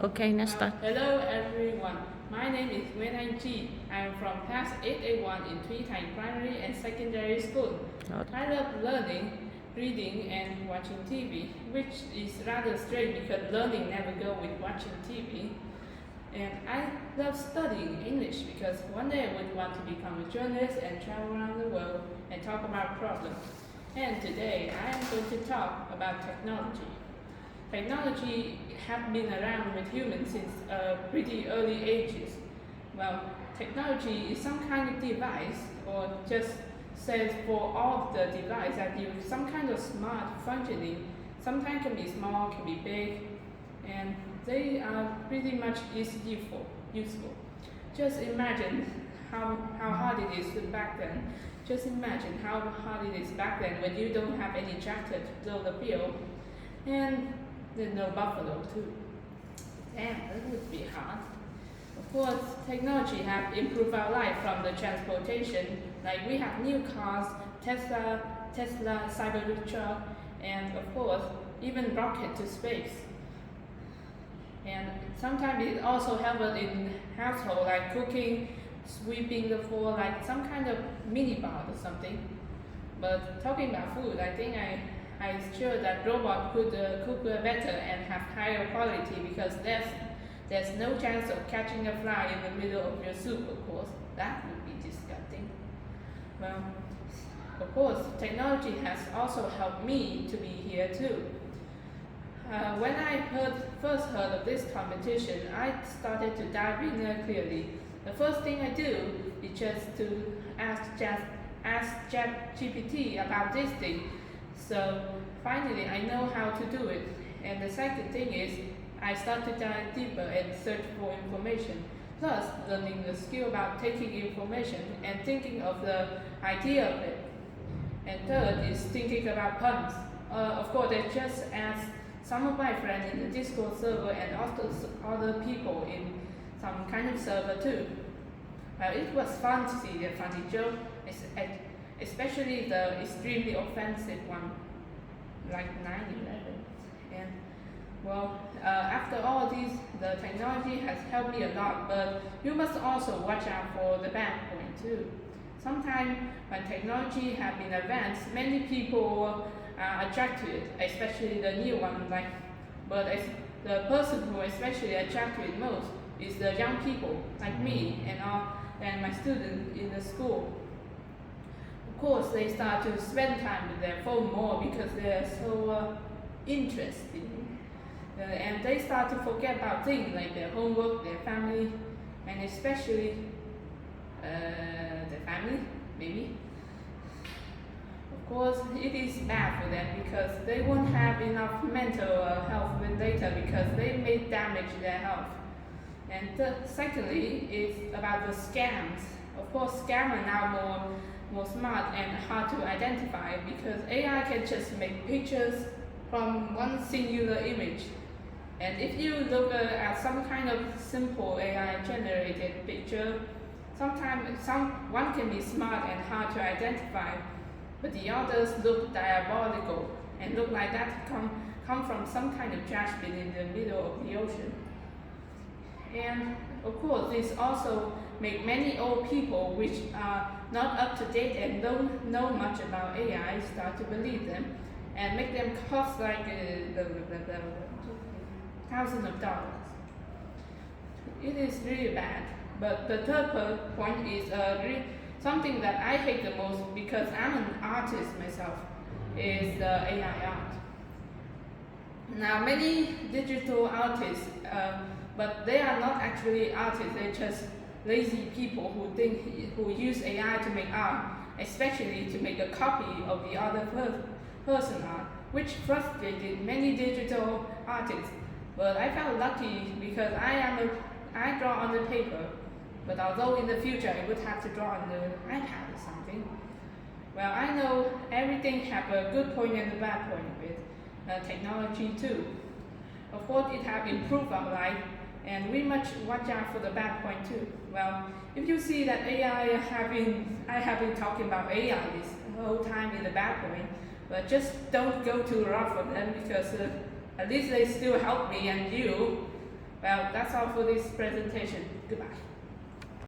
Okay, let's start. Hello everyone, my name is Nguyen Chi. I am from class 8A1 in Thuy Thành Primary and Secondary School. I love learning, reading and watching TV, which is rather strange because learning never goes with watching TV. And I love studying English because one day I would want to become a journalist and travel around the world and talk about problems. And today I am going to talk about technology. Technology has been around with humans since pretty early ages. Well, technology is some kind of device, or just says for all of the devices that use some kind of smart functioning. Sometimes can be small, can be big, and they are pretty much useful. Just imagine how hard it is back then. Just imagine how hard it is back then when you don't have any tractor to blow the field. And there's no buffalo too. Damn, that would be hard. Of course, technology has improved our life from the transportation. Like we have new cars, Tesla, Cybertruck, and of course, even rocket to space. And sometimes it also helps in household, like cooking, sweeping the floor, like some kind of mini bar or something. But talking about food, I think I'm sure that robot could cook better and have higher quality because there's no chance of catching a fly in the middle of your soup, of course. That would be disgusting. Well, of course, technology has also helped me to be here too. When I first heard of this competition, I started to dive in clearly. The first thing I do is just to ask ChatGPT about this thing. So finally, I know how to do it. And the second thing is, I start to dive deeper and search for information. Plus, learning the skill about taking information and thinking of the idea of it. And third is thinking about puns. Of course, I just asked some of my friends in the Discord server and also other people in some kind of server too. It was fun to see the funny joke, especially the extremely offensive one, like 9/11. And well, after all this, the technology has helped me a lot, but you must also watch out for the bad point too. Sometimes when technology has been advanced, many people are attracted to it, especially the new one. But the person who especially attracted to it most is the young people like me and my students in the school. Of course, they start to spend time with their phone more because they're so interesting. And they start to forget about things like their homework, their family, and especially their family, maybe. Of course, it is bad for them because they won't have enough mental health later because they may damage their health. And secondly, it's about the scams. Of course, scams are now more smart and hard to identify because AI can just make pictures from one singular image. And if you look at some kind of simple AI generated picture, sometimes one can be smart and hard to identify, but the others look diabolical and look like that come from some kind of trash bin in the middle of the ocean. And of course, this also make many old people which are not up to date and don't know much about AI start to believe them and make them cost like thousands of dollars. It is really bad. But the third point is something that I hate the most because I'm an artist myself, is the AI art. Now many digital artists, but they are not actually artists, they're just lazy people who use AI to make art, especially to make a copy of the other person art, which frustrated many digital artists. But I felt lucky because I draw on the paper. But although in the future I would have to draw on the iPad or something, well, I know everything have a good point and a bad point with technology too. Of course, it have improved our life, and we must watch out for the bad point too. Well, if you see that I have been talking about AI this whole time in the bad point, but just don't go too rough on them because at least they still help me and you. Well, that's all for this presentation. Goodbye.